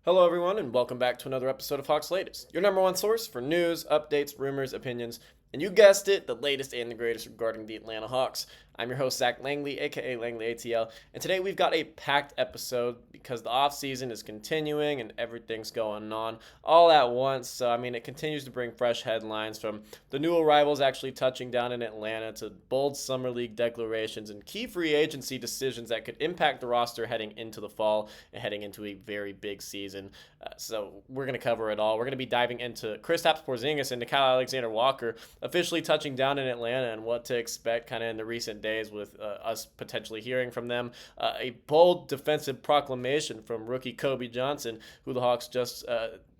Hello, everyone, and welcome back to another episode of Hawks Latest, your number one source for news, updates, rumors, opinions, and you guessed it, the latest and the greatest regarding the Atlanta Hawks. I'm your host, Zach Langley, aka Langley ATL, and today we've got a packed episode because the offseason is continuing and everything's going on all at once. So, it continues to bring fresh headlines from the new arrivals actually touching down in Atlanta to bold Summer League declarations and key free agency decisions that could impact the roster heading into the fall and heading into a very big season. So, we're going to cover it all. We're going to be diving into Kristaps Porzingis and Nickeil Alexander-Walker officially touching down in Atlanta and what to expect kind of in the recent days with us potentially hearing from them. A bold defensive proclamation from rookie Kobe Johnson, who the Hawks just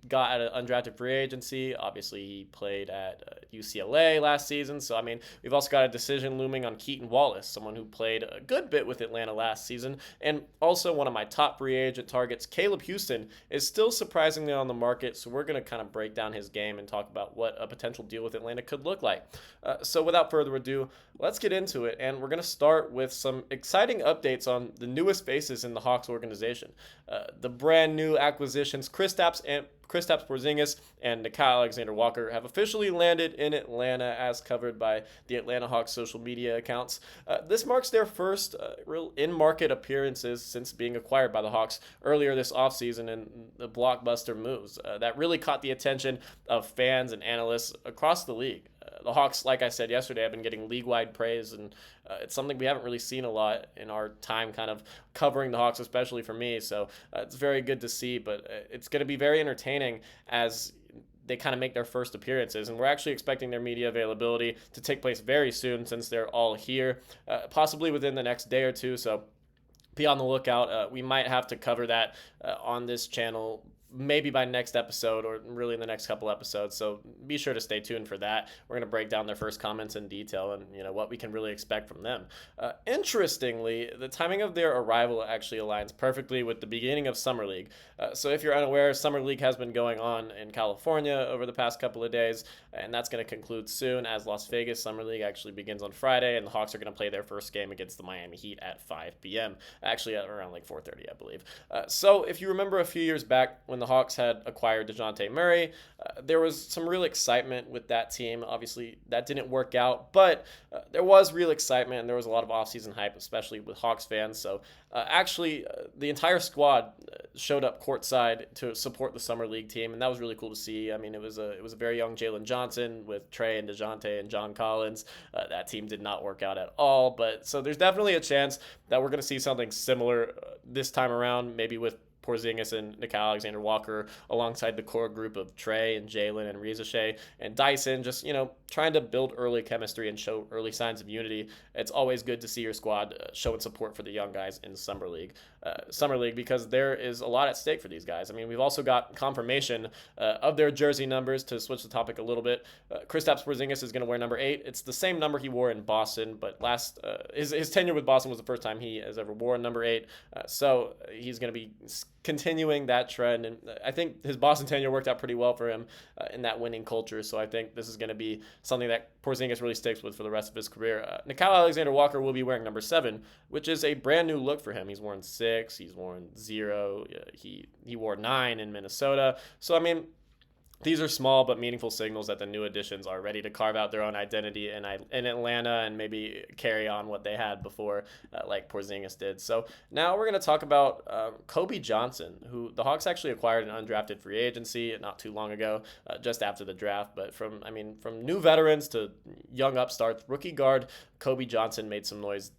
got at an undrafted free agency. Obviously, he played at UCLA last season. So, we've also got a decision looming on Keaton Wallace, someone who played a good bit with Atlanta last season. And also one of my top free agent targets, Caleb Houstan, is still surprisingly on the market. So, we're going to kind of break down his game and talk about what a potential deal with Atlanta could look like. So, without further ado, let's get into it. And we're going to start with some exciting updates on the newest faces in the Hawks organization. The brand new acquisitions, Kristaps Porzingis and Nickeil Alexander-Walker have officially landed in Atlanta as covered by the Atlanta Hawks social media accounts. This marks their first real in-market appearances since being acquired by the Hawks earlier this offseason in the blockbuster moves that really caught the attention of fans and analysts across the league. The Hawks, like I said yesterday, have been getting league-wide praise, and it's something we haven't really seen a lot in our time kind of covering the Hawks, especially for me. So it's very good to see, but it's going to be very entertaining as they kind of make their first appearances, and we're actually expecting their media availability to take place very soon since they're all here, possibly within the next day or two. So be on the lookout. We might have to cover that on this channel maybe by next episode or really in the next couple episodes. So be sure to stay tuned for that. We're going to break down their first comments in detail and what we can really expect from them. Interestingly, the timing of their arrival actually aligns perfectly with the beginning of Summer League. So if you're unaware, Summer League has been going on in California over the past couple of days, and that's going to conclude soon as Las Vegas Summer League actually begins on Friday, and the Hawks are going to play their first game against the Miami Heat at 5 p.m. Actually at around like 4:30, I believe. So if you remember a few years back when the Hawks had acquired DeJounte Murray, there was some real excitement with that team. Obviously, that didn't work out, but there was real excitement, and there was a lot of offseason hype, especially with Hawks fans. So the entire squad showed up courtside to support the Summer League team, and that was really cool to see. It was a very young Jalen Johnson with Trey and DeJounte and John Collins. That team did not work out at all, but so there's definitely a chance that we're going to see something similar this time around, maybe with Porzingis and Nickeil Alexander-Walker alongside the core group of Trey and Jalen and Reza Shea and Dyson, just, trying to build early chemistry and show early signs of unity. It's always good to see your squad showing support for the young guys in Summer League because there is a lot at stake for these guys. We've also got confirmation of their jersey numbers. To switch the topic a little bit, Kristaps Porzingis is going to wear number 8. It's the same number he wore in Boston, but his tenure with Boston was the first time he has ever worn number 8. So he's going to be continuing that trend, and I think his Boston tenure worked out pretty well for him in that winning culture. So I think this is going to be something that Porzingis really sticks with for the rest of his career. Nickeil Alexander-Walker will be wearing number 7, which is a brand new look for him. He's worn 6, he's worn 0, he wore 9 in Minnesota. So these are small but meaningful signals that the new additions are ready to carve out their own identity in Atlanta and maybe carry on what they had before, like Porzingis did. So now we're going to talk about Kobe Johnson, who the Hawks actually acquired an undrafted free agency not too long ago, just after the draft. But from new veterans to young upstarts, rookie guard Kobe Johnson made some noise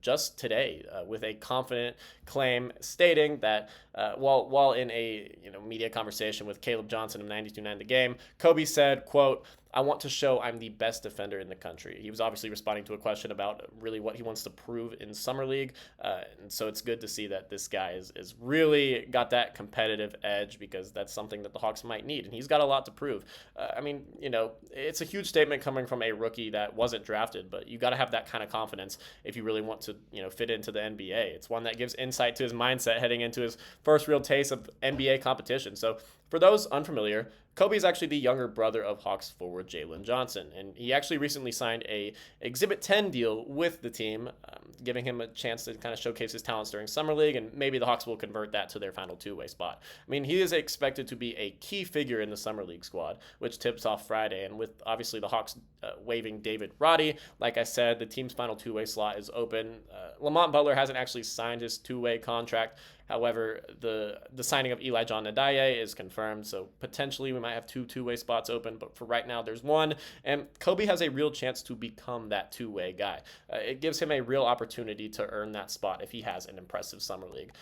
just today with a confident claim stating that while in a media conversation with Caleb Johnson of 92.9 The Game, Kobe said, quote, "I want to show I'm the best defender in the country." He was obviously responding to a question about really what he wants to prove in Summer League. And so it's good to see that this guy is really got that competitive edge, because that's something that the Hawks might need. And he's got a lot to prove. It's a huge statement coming from a rookie that wasn't drafted, but you got to have that kind of confidence if you really want to, fit into the NBA. It's one that gives insight to his mindset heading into his first real taste of NBA competition. So for those unfamiliar, Kobe is actually the younger brother of Hawks forward Jalen Johnson. And he actually recently signed a Exhibit 10 deal with the team, giving him a chance to kind of showcase his talents during Summer League, and maybe the Hawks will convert that to their final two-way spot. I mean, he is expected to be a key figure in the Summer League squad, which tips off Friday. And with obviously the Hawks waiving David Roddy, like I said, the team's final two-way slot is open. Lamont Butler hasn't actually signed his two-way contract. However, the signing of Eli John Nadaye is confirmed, so potentially we might have two-way spots open, but for right now there's one, and Kobe has a real chance to become that two-way guy. It gives him a real opportunity to earn that spot if he has an impressive Summer League.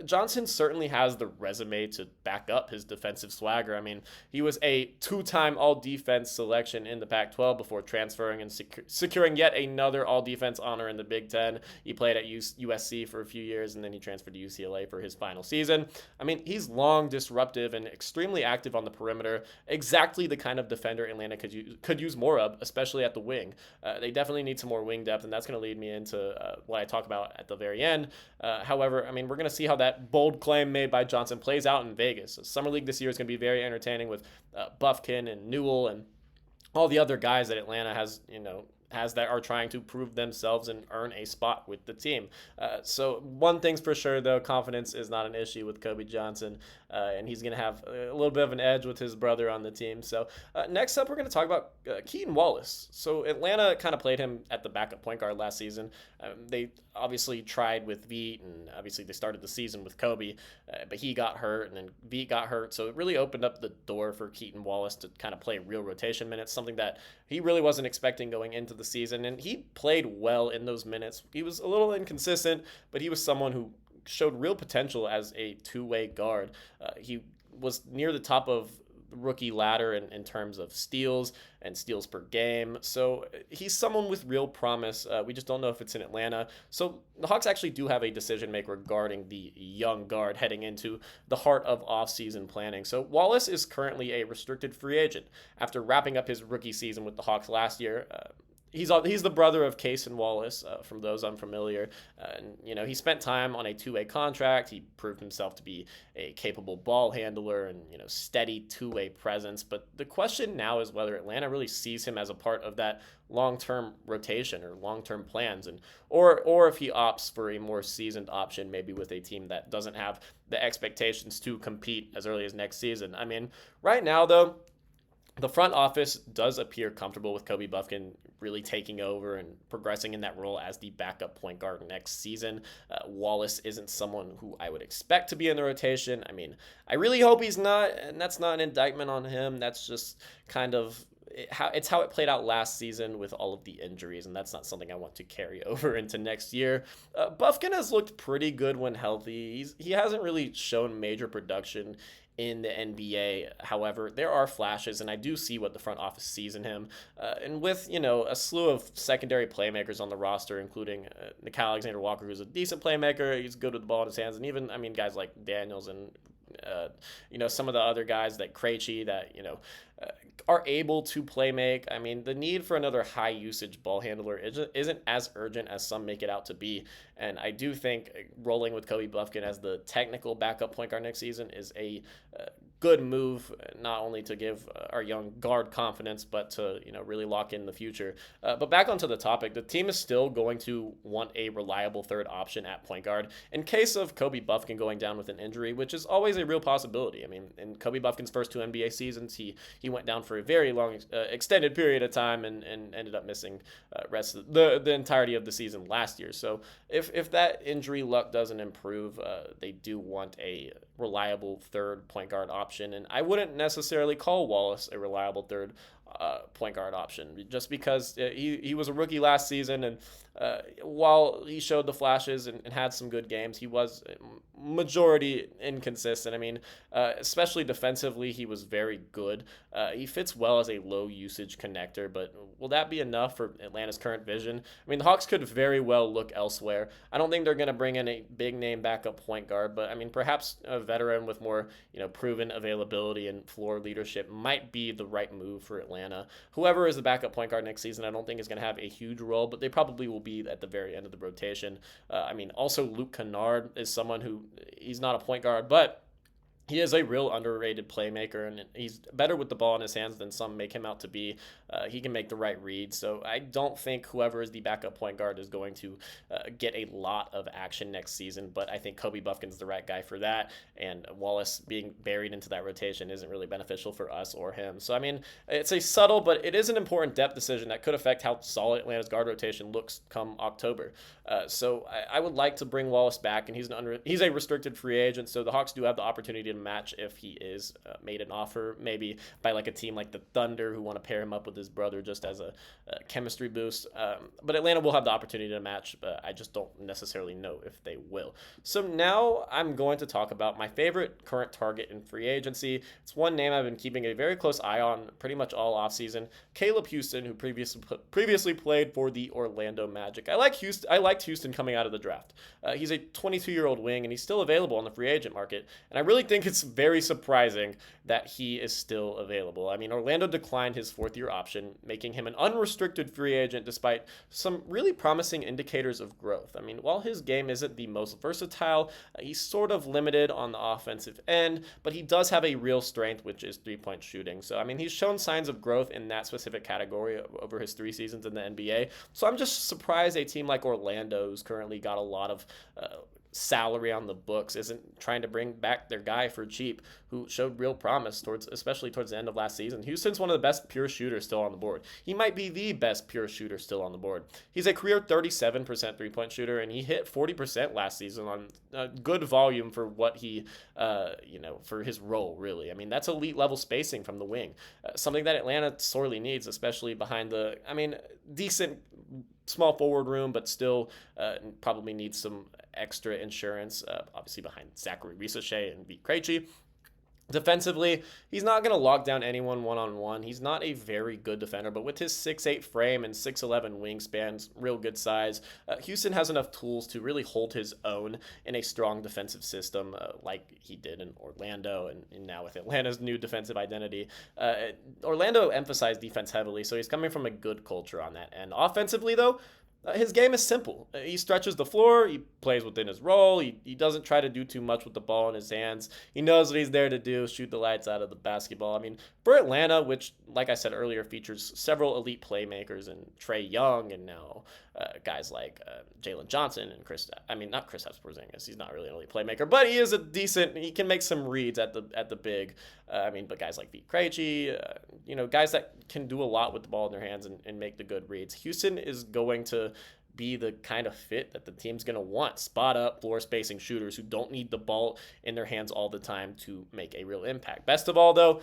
Johnson certainly has the resume to back up his defensive swagger. I mean, he was a two-time all-defense selection in the Pac-12 before transferring and securing yet another all-defense honor in the Big Ten. He played at USC for a few years, and then he transferred to UCLA for his final season. I mean, he's long, disruptive, and extremely active on the perimeter. Exactly the kind of defender Atlanta could use more of, especially at the wing. They definitely need some more wing depth, and that's going to lead me into what I talk about at the very end. However, I mean, we're going to see how that bold claim made by Johnson plays out in Vegas. Summer League this year is going to be very entertaining with Bufkin and Newell and all the other guys that Atlanta has that are trying to prove themselves and earn a spot with the team. So one thing's for sure, though, confidence is not an issue with Kobe Johnson, and he's going to have a little bit of an edge with his brother on the team. So next up, we're going to talk about Keaton Wallace. So Atlanta kind of played him at the backup point guard last season. They obviously tried with Veet, and obviously they started the season with Kobe, but he got hurt, and then Veet got hurt. So it really opened up the door for Keaton Wallace to kind of play real rotation minutes, something that he really wasn't expecting going into the season, and he played well in those minutes. He was a little inconsistent, but he was someone who showed real potential as a two-way guard. He was near the top of the rookie ladder in terms of steals and steals per game. So he's someone with real promise. We just don't know if it's in Atlanta. So the Hawks actually do have a decision maker regarding the young guard heading into the heart of offseason planning. So Wallace is currently a restricted free agent after wrapping up his rookie season with the Hawks last year. He's the brother of Keaton Wallace, from those unfamiliar. He spent time on a two-way contract. He proved himself to be a capable ball handler and, steady two-way presence. But the question now is whether Atlanta really sees him as a part of that long-term rotation or long-term plans, or if he opts for a more seasoned option, maybe with a team that doesn't have the expectations to compete as early as next season. I mean, right now, though, the front office does appear comfortable with Kobe Bufkin really taking over and progressing in that role as the backup point guard next season. Wallace isn't someone who I would expect to be in the rotation. I mean, I really hope he's not, and that's not an indictment on him. That's just kind of how it played out last season with all of the injuries, and that's not something I want to carry over into next year. Bufkin has looked pretty good when healthy. He hasn't really shown major production in the NBA. However, there are flashes, and I do see what the front office sees in him. And with, a slew of secondary playmakers on the roster, including Nickeil Alexander-Walker, who's a decent playmaker. He's good with the ball in his hands. And even, guys like Daniels and, some of the other guys like Krejci that, are able to play make. I mean, the need for another high usage ball handler isn't as urgent as some make it out to be. And I do think rolling with Kobe Bufkin as the technical backup point guard next season is a good move, not only to give our young guard confidence, but to, really lock in the future. But back onto the topic, the team is still going to want a reliable third option at point guard in case of Kobe Bufkin going down with an injury, which is always a real possibility. I mean, in Kobe Bufkin's first two NBA seasons, he went down for a very long, extended period of time and ended up missing rest of the entirety of the season last year. So if that injury luck doesn't improve, they do want a reliable third point guard option, and I wouldn't necessarily call Wallace a reliable third point guard option just because he was a rookie last season, and while he showed the flashes and had some good games, he was majority inconsistent. I mean, especially defensively, he was very good. He fits well as a low usage connector, but will that be enough for Atlanta's current vision? I mean, the Hawks could very well look elsewhere. I don't think they're going to bring in a big name backup point guard, but I mean, perhaps a veteran with more, proven availability and floor leadership might be the right move for Atlanta. Whoever is the backup point guard next season, I don't think is going to have a huge role, but they probably will be at the very end of the rotation. Also Luke Kennard is someone who, he's not a point guard, but He is a real underrated playmaker, and he's better with the ball in his hands than some make him out to be. He can make the right read, so I don't think whoever is the backup point guard is going to get a lot of action next season, but I think Kobe Buffkin's the right guy for that, and Wallace being buried into that rotation isn't really beneficial for us or him. So, I mean, it's a subtle, but it is an important depth decision that could affect how solid Atlanta's guard rotation looks come October. So I would like to bring Wallace back, and he's a restricted free agent, so the Hawks do have the opportunity to match if he is made an offer, maybe by like a team like the Thunder who want to pair him up with his brother just as a chemistry boost. But Atlanta will have the opportunity to match, but I just don't necessarily know if they will. So now I'm going to talk about my favorite current target in free agency. It's one name I've been keeping a very close eye on pretty much all offseason. Caleb Houstan, who previously played for the Orlando Magic. I liked Houstan coming out of the draft. He's a 22-year-old wing, and he's still available on the free agent market. And I really think it's very surprising that he is still available. I mean, Orlando declined his fourth-year option, making him an unrestricted free agent despite some really promising indicators of growth. I mean, while his game isn't the most versatile, he's sort of limited on the offensive end, but he does have a real strength, which is three-point shooting. So, I mean, he's shown signs of growth in that specific category over his 3 seasons in the NBA. So I'm just surprised a team like Orlando, who's currently got a lot of salary on the books, isn't trying to bring back their guy for cheap, who showed real promise especially towards the end of last season. Houston's one of the best pure shooters still on the board. He might be the best pure shooter still on the board. He's a career 37% three-point shooter, and he hit 40% last season on good volume for what he, for his role, really. I mean, that's elite level spacing from the wing, something that Atlanta sorely needs, especially behind decent small forward room, but still probably needs some extra insurance, obviously behind Zachary Risachet and Vit Krejci. Defensively, he's not going to lock down anyone one-on-one. He's not a very good defender, but with his 6'8 frame and 6'11 wingspan, real good size, Houstan has enough tools to really hold his own in a strong defensive system like he did in Orlando and now with Atlanta's new defensive identity. Orlando emphasized defense heavily, so he's coming from a good culture on that end. Offensively, though, his game is simple. He stretches the floor. He plays within his role. He doesn't try to do too much with the ball in his hands. He knows what he's there to do, shoot the lights out of the basketball. I mean, for Atlanta, which, like I said earlier, features several elite playmakers and Trae Young and now guys like Jalen Johnson and not Chris Porzingis. He's not really an elite playmaker, but he is he can make some reads at the big. But guys like Vit Krejci, guys that can do a lot with the ball in their hands and make the good reads. Houstan is going to be the kind of fit that the team's going to want. Spot up, floor spacing shooters who don't need the ball in their hands all the time to make a real impact. Best of all, though,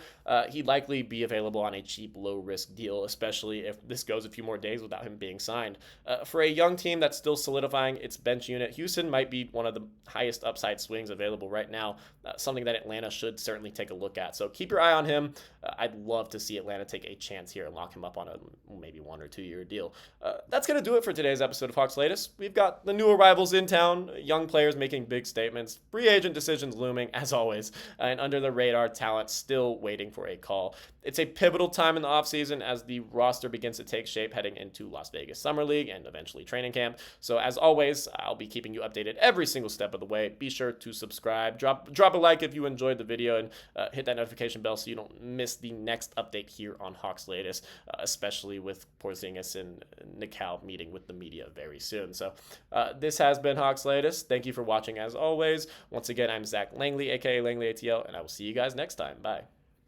he'd likely be available on a cheap, low-risk deal, especially if this goes a few more days without him being signed. For a young team that's still solidifying its bench unit, Houstan might be one of the highest upside swings available right now, something that Atlanta should certainly take a look at. So keep your eye on him. I'd love to see Atlanta take a chance here and lock him up on a maybe 1 or 2 year deal. That's going to do it for today's episode of Hawks Latest. We've got the new arrivals in town, young players making big statements, free agent decisions looming, as always, and under the radar talent still waiting for a call. It's a pivotal time in the offseason as the roster begins to take shape heading into Las Vegas Summer League and eventually training camp. So as always, I'll be keeping you updated every single step of the way. Be sure to subscribe, drop a like if you enjoyed the video, and hit that notification bell so you don't miss the next update here on Hawks Latest, especially with Porzingis and Nikal meeting with the media very soon. So this has been Hawks Latest. Thank you for watching as always. Once again, I'm Zach Langley, aka Langley ATL, and I will see you guys next time. Bye.